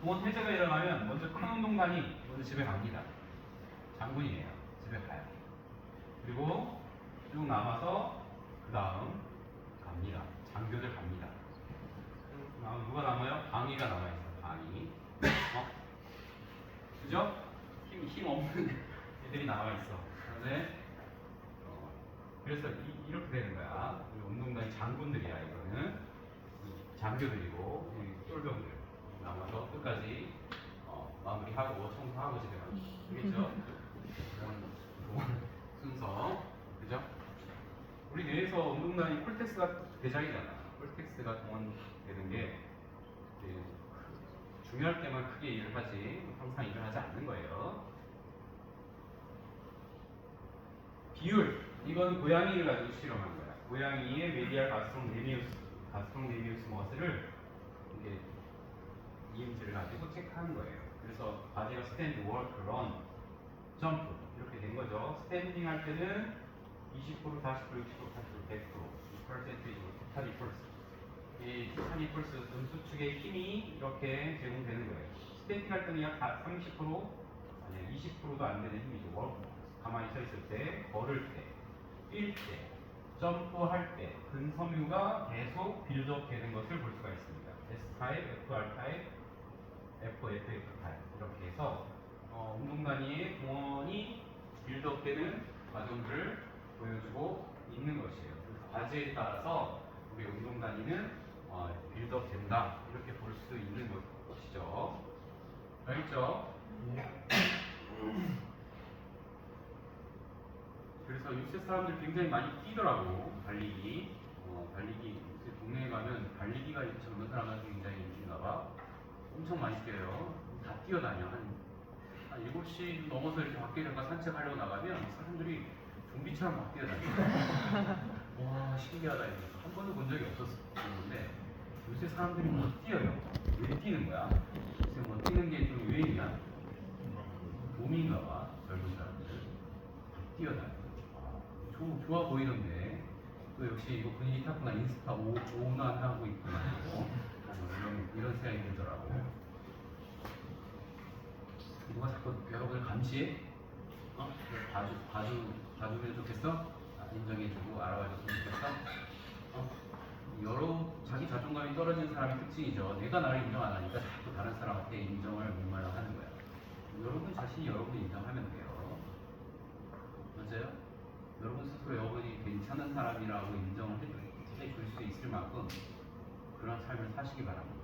동원 해제가 일어나면 먼저 큰 운동 단위 먼저 집에 갑니다. 장군이에요. 집에 가요. 그리고 쭉 남아서 그 다음 갑니다. 장교들 갑니다. 그 다음 누가 남아요? 방위가 남아있어요. 방위. 그죠? 힘 없는 애들이 남아있어. 그래서 이렇게 되는 거야. 운동단이 장군들이야. 이거는 장교들이고 똘병들 남아서 끝까지 마무리하고 청소하고 집에 가는 거. 그렇죠? 그런 순서. 그죠? 우리 뇌에서 운동단이 콜텍스가 대장이잖아. 콜텍스가 동원되는 게 중요할 때만 크게 일을 하지 항상 일을 하지 않는 거예요. 비율. 이건 고양이를 가지고 실험한 거야. 고양이의 메디알 가스트롱 네비우스 머슬을 이제 EMG를 가지고 체크한 거예요. 그래서 바디가 스탠드, 워크, 런, 점프 이렇게 된 거죠. 스탠딩 할 때는 20%, 40%, 60%, 80%, 100%%로 토탈 이펄스. 이 토탈 이펄스 음수축의 힘이 이렇게 제공되는 거예요. 스탠딩 할 때는 약 30%, 아니 20%도 안 되는 힘이죠. 가만히 서 있을 때, 걸을 때, 뛸 때, 점프할 때 근섬유가 계속 빌드업 되는 것을 볼 수가 있습니다. S타입, FR타입, FFF타입 이렇게 해서 운동 단위의 동원이 빌드업 되는 과정들을 보여주고 있는 것이에요. 그래서 과제에 따라서 우리 운동 단위는 빌드업 된다 이렇게 볼 수 있는 것이죠. 알겠죠? 그래서 요새 사람들 굉장히 많이 뛰더라고. 달리기. 달리기 동네에 가면 달리기가 없는 사람은 굉장히 인기인가 봐. 엄청 많이 뛰어요. 다 뛰어다녀. 한 7시 넘어서 이렇게 밖에 잠깐 산책하려고 나가면 사람들이 좀비처럼 막 뛰어다녀. 와, 신기하다 이러면서 한 번도 본 적이 없었는데 요새 사람들이 막 뛰어요. 왜 뛰는 거야? 요새 뭐 뛰는 게 좀 유행이야? 몸인가 봐. 젊은 사람들 뛰어다녀. 좋아 보이던데 또 역시 이거 분위기 탔구나. 인스타 오난하고 있구나. 이런 생각이 들더라고. 누가 자꾸 여러분을 감시해? 봐주면 좋겠어? 인정해주고 알아봐줬으면 좋겠어? 여러 자기 자존감이 떨어지는 사람의 특징이죠. 내가 나를 인정 안 하니까 자꾸 다른 사람한테 인정을 목말라 하는 거야. 여러분 자신이 여러분을 인정하면 돼요. 맞아요? 여러분 스스로 여러분이 괜찮은 사람이라고 인정을 해줄 수 있을 만큼 그런 삶을 사시기 바랍니다.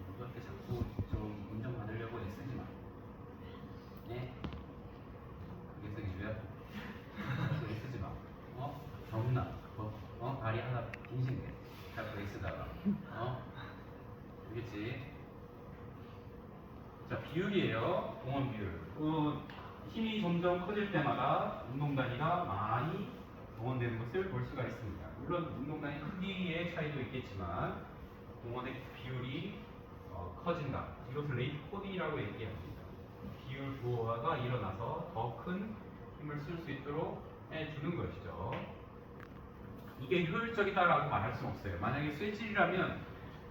누구한테 자꾸 좀 인정받으려고 애쓰지 마. 네? 그게 쓰기주야? 애쓰지 마. 겁나. 다리 하나 빙신대. 자꾸 애쓰다가. 알겠지? 자, 비율이에요. 동원 비율. 힘이 점점 커질 때마다 운동 단위가 많이 동원되는 것을 볼 수가 있습니다. 물론 운동 단위 크기의 차이도 있겠지만 동원의 비율이 커진다. 이것을 레이트 코딩이라고 얘기합니다. 비율 부호화가 일어나서 더 큰 힘을 쓸 수 있도록 해주는 것이죠. 이게 효율적이다라고 말할 수 없어요. 만약에 쇠질이라면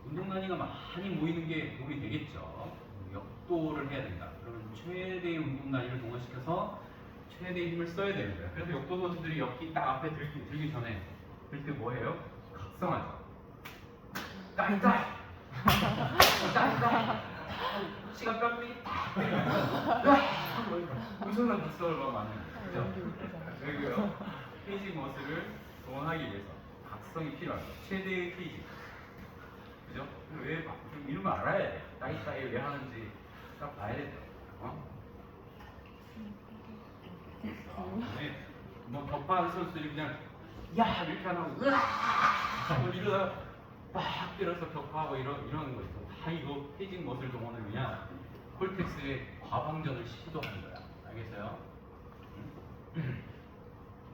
운동 단위가 많이 모이는 게 도움이 되겠죠. 역도를 해야 된다. 그러면 최대의 운동 단위를 동원시켜서 최대의 힘을 써야 되는 거예요. 그래서 역도 선수들이 역기 딱 앞에 들기 전에 들 때 뭐예요? 각성하죠. 따이따이! 따이따이! 시간 뺨이 엄청난 각성을 막 많이 해요. 왜요? 페이징 머슬을 동원하기 위해서 각성이 필요하죠. 최대의 페이징. 그죠? 왜 이런 거 알아야 돼. 따이따이 왜 하는지 딱 봐야 돼. 네. 뭐 격파하는 선수들이 그냥 야 이렇게 안 하고 으아 이러다 막 때려서 격파하고 이러는 거 있고 다 이거 페이징 머슬 동원을 위한 콜텍스의 과방전을 시도하는 거야. 알겠어요?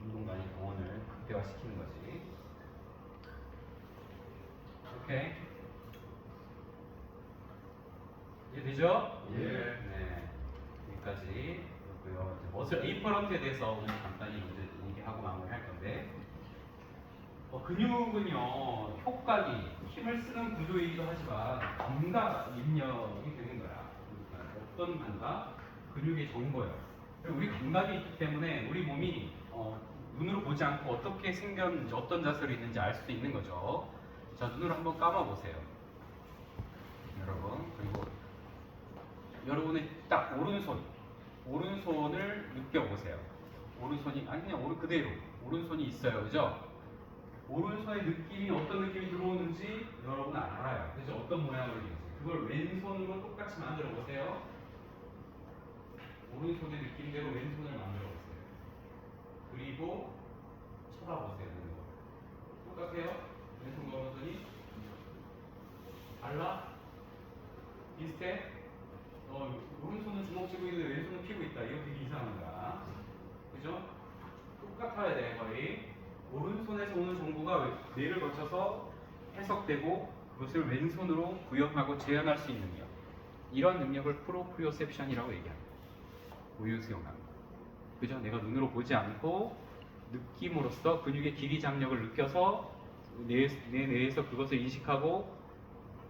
운동간의 동원을 극대화시키는 거지. 오케이. 이해되죠? 예. 네. 여기까지 그리고요. 머슬 A퍼런트에 대해서 오늘 간단히 이제 얘기하고 마무리할 건데 근육은요 효과기 힘을 쓰는 구조이기도 하지만 감각 입력이 되는 거야. 그러니까 어떤 감각? 근육의 정보예요. 우리 감각이 있기 때문에 우리 몸이 눈으로 보지 않고 어떻게 생겼는지 어떤 자세로 있는지 알 수 있는 거죠. 자, 눈으로 한번 감아 보세요. 여러분. 그리고 여러분의 딱 오른손을 느껴보세요. 오른손이 아니 그냥 그대로 오른손이 있어요. 그죠? 오른손의 느낌이 어떤 느낌이 들어오는지 여러분은 알아요. 그죠? 어떤 모양으로 있는지. 그걸 왼손으로 똑같이 만들어 보세요. 오른손의 느낌대로 왼손을 만들어 보세요. 그리고 쳐다보세요. 똑같아요? 왼손과 오른손이 달라? 비슷해? 오른손은 주먹 쥐고 있는데 왼손은 피고 있다. 이거 되게 이상한 거야. 그죠? 똑같아야 돼, 거의. 오른손에서 오는 정보가 뇌를 거쳐서 해석되고 그것을 왼손으로 구현하고 재현할 수 있는 능력. 이런 능력을 프로프리오셉션이라고 얘기합니다. 고유수용 감각. 그죠? 내가 눈으로 보지 않고 느낌으로써 근육의 길이 장력을 느껴서 내 뇌에서 그것을 인식하고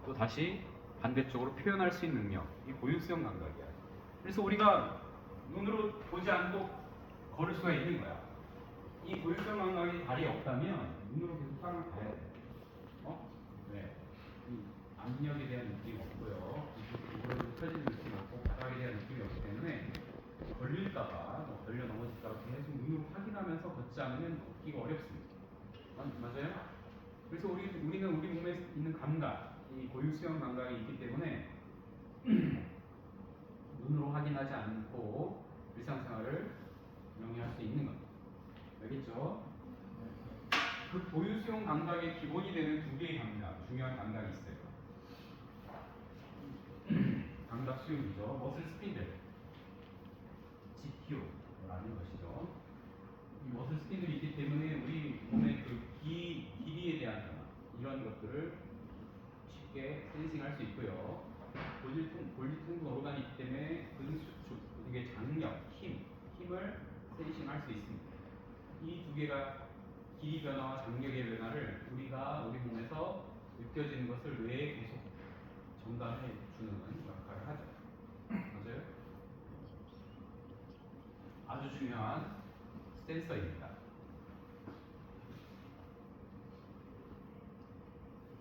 또 다시 반대쪽으로 표현할 수 있는 능력. 이 고유수용 감각이야. 그래서 우리가 눈으로 보지 않고 걸을 수가 있는 거야. 이 고유수용 감각이 다리에 없다면 눈으로 계속 땅을 봐야 돼. 네. 이 압력에 대한 느낌이 없고요. 이쪽으로 펴지는 느낌이 없고 바닥에 대한 느낌이 없기 때문에 걸릴까봐 걸려 넘어질까봐 계속 눈으로 확인하면서 걷지 않으면 걷기가 어렵습니다. 맞아요? 그래서 우리는 우리 몸에 있는 감각, 이 고유수용 감각이 있기 때문에 눈으로 확인하지 않고 일상생활을 영위할 수 있는 겁니다. 알겠죠? 그 고유수용 감각의 기본이 되는 두 개의 감각, 중요한 감각이 있어요. 감각 수용이죠. 머슬 스피드, GPO라는 것이죠. 이 머슬 스피드가 있기 때문에 우리 몸의 그 길이에 대한 변화, 이런 것들을 쉽게 센싱할 수 있고요. 골지통부 오르간이 있기 때문에 근수축, 이게 장력, 힘을 센싱할 수 있습니다. 이 두 개가 길이 변화와 장력의 변화를 우리가 우리 몸에서 느껴지는 것을 뇌에 계속 전달해 주는 역할을 하죠. 맞아요? 아주 중요한 센서입니다.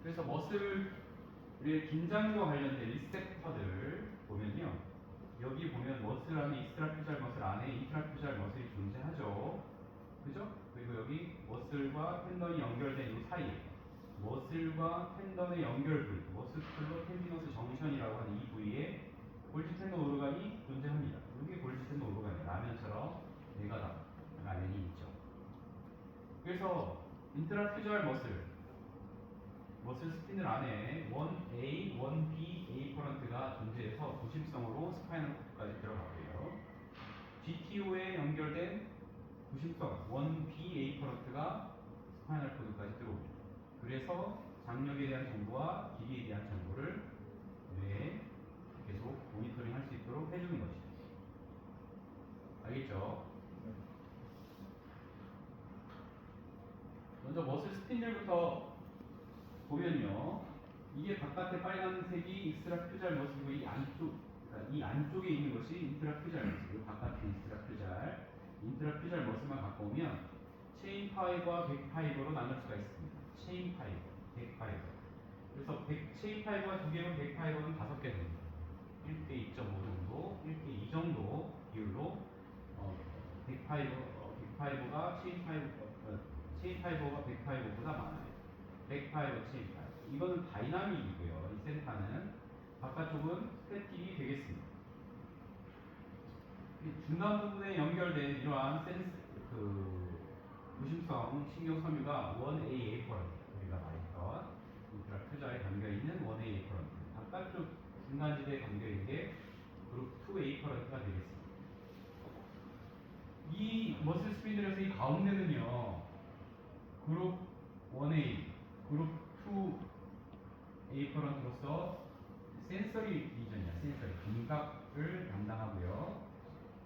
그래서 머슬의 긴장과 관련된 리셉터들 보면요. 여기 보면 머슬 안에 익스트라퓨잘 머슬 안에 인트라퓨잘 머슬이 존재하죠. 그죠? 그리고 여기 머슬과 텐던이 연결된 이 사이에 머슬과 텐던의 연결 부위, 머스큘러 텐디너스 정션이라고 하는 이 부위에 골지 텐던 오르간이 존재합니다. 이게 골지 텐던 오르간이에요. 라면처럼 네가 다 라면이 있죠. 그래서 인트라퓨잘 머슬 스피널 안에 1A, 1B, A 퍼런트가 존재해서 부심성으로 스파이널 코드까지 들어가고요. GTO에 연결된 부심성 1B, A 퍼런트가 스파이널 코드까지 들어옵니다. 그래서 장력에 대한 정보와 길이에 대한 정보를 뇌에 계속 모니터링 할 수 있도록 해주는 것이죠. 알겠죠? 먼저 머슬 스핀들부터 보면요. 이게 바깥에 빨간색이 익스트라퓨잘 머슬이고 이 안쪽, 그러니까 이 안쪽에 있는 것이 인트라퓨잘 머슬이고 바깥에 익스트라퓨잘, 인트라퓨잘 머슬만 갖고 오면 체인 파이버와 백 파이버로 나눌 수가 있습니다. 체인 파이버, 백 파이버. 그래서 체인 파이버가 2개면 백 파이버는 5개 됩니다. 1대 2.5 정도, 1대 2 정도 비율로 백 파이버가 체인 파이버가 백 파이버보다 많아요. 백 파이버, 체인 파이버. 이거는 다이나믹이고요. 이 센터는 바깥쪽은 스태틱이 되겠습니다. 중간 부분에 연결된 이러한 부심성 신경 섬유가 1AA 퍼런트, 우리가 말했던 인트라퓨자에 담겨있는 1AA 퍼런트, 바깥쪽 중간지대에 담겨있는 게 그룹 2A 퍼런트가 되겠습니다. 이 머슬 스피들에서 이 가운데는요, 그룹 1A, 그룹 2A 퍼런트로서 센서리 리전이야. 센서리 감각을 담당하고요.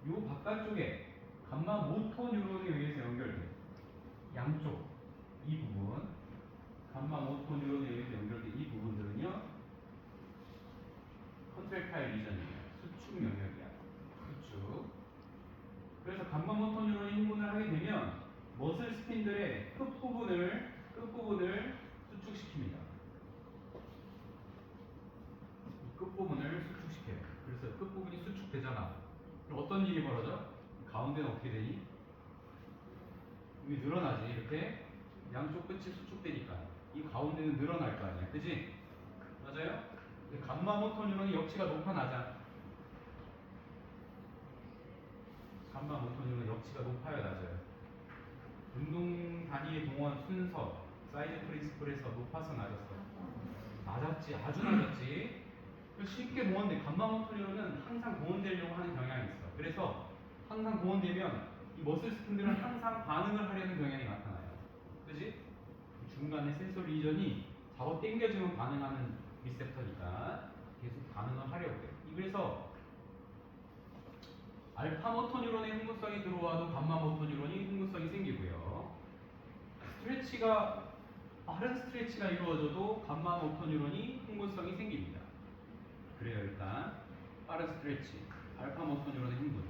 요 바깥쪽에 감마 모토 뉴런에 의해서 연결된 양쪽 이 부분, 감마 모토 뉴런에 의해서 연결된 이 부분들은요, 컨트랙타일 리전이에요. 수축 영역이야. 수축. 그래서 감마 모토 뉴런이 흥분을 하게 되면 머슬 스핀들의 끝부분을 수축시킵니다. 이 끝부분을 수축시켜요. 그래서 끝부분이 수축되잖아. 그럼 어떤 일이 벌어져? 가운데는 어떻게 되니? 이게 늘어나지. 이렇게 양쪽 끝이 수축되니까 이 가운데는 늘어날 거 아니야. 그지? 맞아요? 감마 모토 뉴런이 역치가 높아나자. 감마 모토 뉴런 역치가 높아야 낮아요. 운동 단위의 동원 순서, 사이즈 프린시플에서 높아서 낮았어. 낮았지, 아주 낮았지. 쉽게 동원돼. 감마 모토 뉴런은 항상 동원되려고 하는 경향이 있어. 그래서 항상 동원되면 이 머슬 스핀들은 항상 반응을 하려는 경향이 나타나요. 그지? 중간에 센소리 리전이 잡아 당겨주면 반응하는 리셉터니까 계속 반응을 하려고 해요. 그래서 알파 모토 뉴런의 흥분성이 들어와도 감마 모토 뉴런이 흥분성이 생기고요. 빠른 스트레치가 이루어져도 감마 모토 뉴런이 흥분성이 생깁니다. 그래요. 일단 빠른 스트레치, 알파 모토 뉴런의 흥분,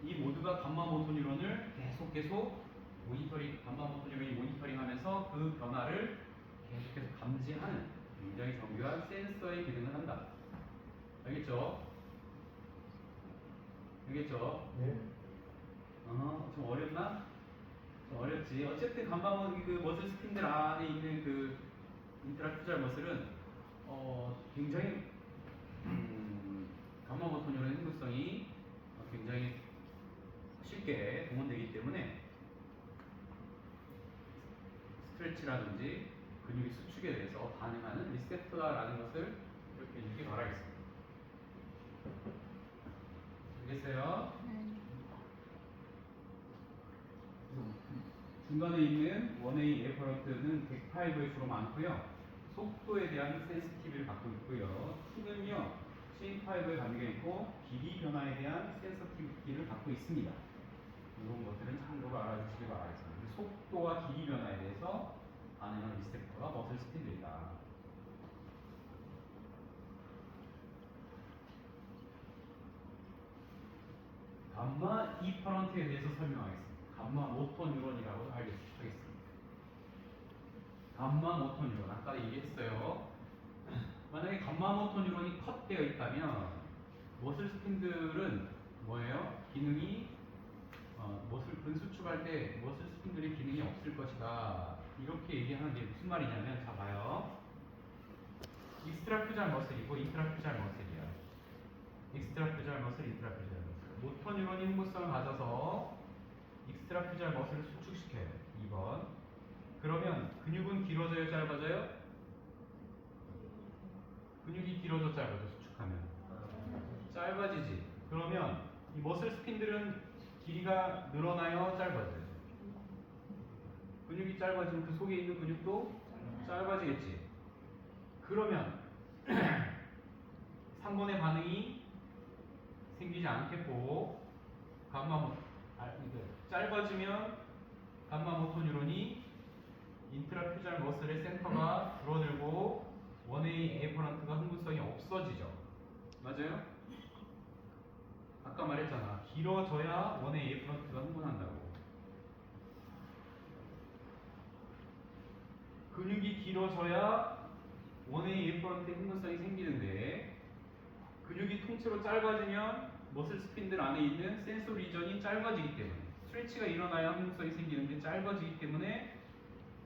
이 모두가 감마 모토 뉴런을 계속 모니터링, 감마 모토 뉴런이 모니터링하면서 그 변화를 계속해서 감지하는 굉장히 정교한 센서의 기능을 한다. 알겠죠? 알겠죠? 네. 좀 어렵나? 좀 어렵지. 어쨌든 그 머슬 스핀들 안에 있는 그 인트라퓨잘 머슬은 굉장히 감마 모토 뉴런의 흥분성이 굉장히 쉽게 동원되기 때문에 스트레치라든지 근육의 수축에 대해서 반응하는 리셉터다라는 것을 이렇게 읽기 바라겠습니다. 알겠어요? 중간에 있는 1A 에어퍼런트는 108에 주로 많고요. 속도에 대한 센시티비를 갖고 있고요. T는요, 체인 파이버에 담겨 있고 길이 변화에 대한 센서티비티를 갖고 있습니다. 이런 것들은 참고로 알아주시기 바라겠습니다. 속도와 길이 변화에 대해서 반응하는 리셉터가 머슬 스핀들이다. 감마 이퍼런트에 대해서 설명하겠습니다. 감마 모토 뉴런이라고 하겠습니다. 감마 모터 뉴런 아까 얘기했어요. 만약에 감마 모터 뉴런이 컷되어 있다면 머슬 스핀들은 뭐예요? 기능이 머슬 근수축할 때 머슬 스핀들의 기능이 없을 것이다. 이렇게 얘기하는 게 무슨 말이냐면 자 봐요. 익스트라퓨잘 머슬이고 인트라퓨잘 머슬이야. 익스트라퓨잘 머슬, 인트라퓨잘 머슬. 모터 뉴런이 흥분성을 가져서 익스트라퓨잘 머슬을 수축시켜요. 2번. 그러면 근육은 길어져요, 짧아져요? 근육이 길어져 짧아져 수축하면 짧아지지. 그러면 이 머슬 스핀들은 길이가 늘어나요, 짧아져요? 근육이 짧아지면 그 속에 있는 근육도 짧아지겠지. 그러면 3번의 반응이 생기지 않겠고 짧아지면 감마 모터 뉴런이 인트라퓨잘 머슬의 센터가 줄어들고 1A 에퍼런트가 흥분성이 없어지죠. 맞아요? 아까 말했잖아. 길어져야 1A 에퍼런트가 흥분한다고. 근육이 길어져야 1A 에퍼런트의 흥분성이 생기는데 근육이 통째로 짧아지면 머슬 스핀들 안에 있는 센소 리전이 짧아지기 때문에 스트레치가 일어나야 흥분성이 생기는데 짧아지기 때문에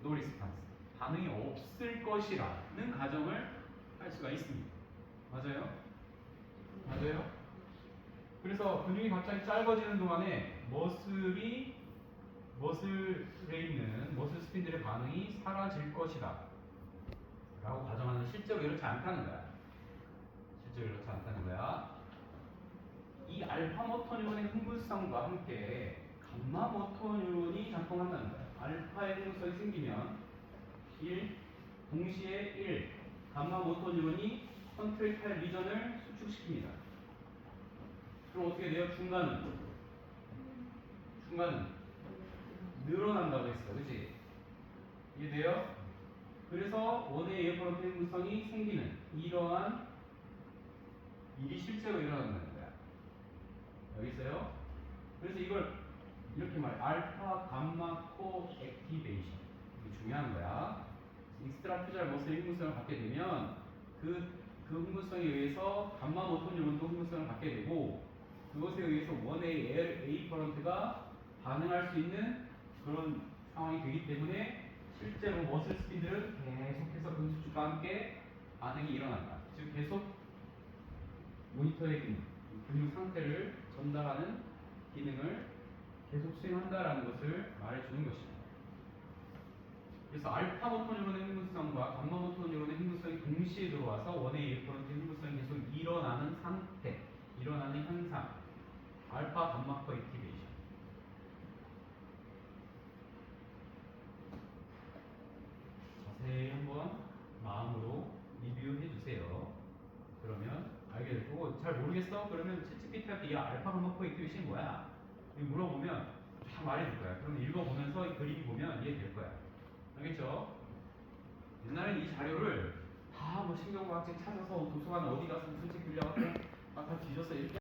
노 리스판스 반응이 없을 것이라는 가정을 할 수가 있습니다. 맞아요? 맞아요? 그래서 근육이 갑자기 짧아지는 동안에 머슬에 있는 머슬 스핀들의 반응이 사라질 것이다 라고 가정하는 실제로 이렇지 않다는 거야. 실제로 이렇지 않다는 거야. 이 알파 모터 뉴런의 흥분성과 함께 감마 모터 뉴런이 작동한다는 거야. 알파의 흥분성이 생기면 동시에 1. 감마 모터 뉴런이 컨트랙타일 리전을 수축시킵니다. 그럼 어떻게 돼요? 중간은 늘어난다고 했어. 그치? 이해돼요? 그래서 원의 에어프런트 흥분성이 생기는 이러한 일이 실제로 일어난다는 거야. 여기 있어요? 그래서 이걸 이렇게 말해. 알파 감마 코 액티베이션. 이게 중요한 거야. 익스트라퓨잘 머슬 흥분성을 갖게 되면 그 흥분성에 의해서 감마 모터 뉴런도 흥분성을 갖게 되고 그것에 의해서 원의 A 커런트가 반응할 수 있는 그런 상황이 되기 때문에 실제로 머슬 스핀들은 계속해서 근수축과 함께 반응이 일어난다. 즉 계속 모니터의 근육 상태를 전달하는 기능을 계속 수행한다라는 것을 말해주는 것입니다. 그래서 알파 모터 뉴런의 흥분성과 감마 모터 뉴런의 흥분성이 동시에 들어와서 원의 1%의 흥분성이 계속 일어나는 상태, 일어나는 현상, 알파 감마 커 액티베이션. 자세히 한번 마음으로 리뷰해 주세요. 그러면 알게 될 거고, 잘 모르겠어? 그러면 챗GPT한테 이 알파 감마 커 액티베이션이 뭐야? 물어보면 다 말해줄 거야. 그러면 읽어보면서 이 그림 보면 이해될 거야. 알겠죠? 옛날엔 이 자료를 다 뭐 신경과학책 찾아서 도서관 어디 가서 무슨 책 빌려갖고 막 다 뒤져서 이렇게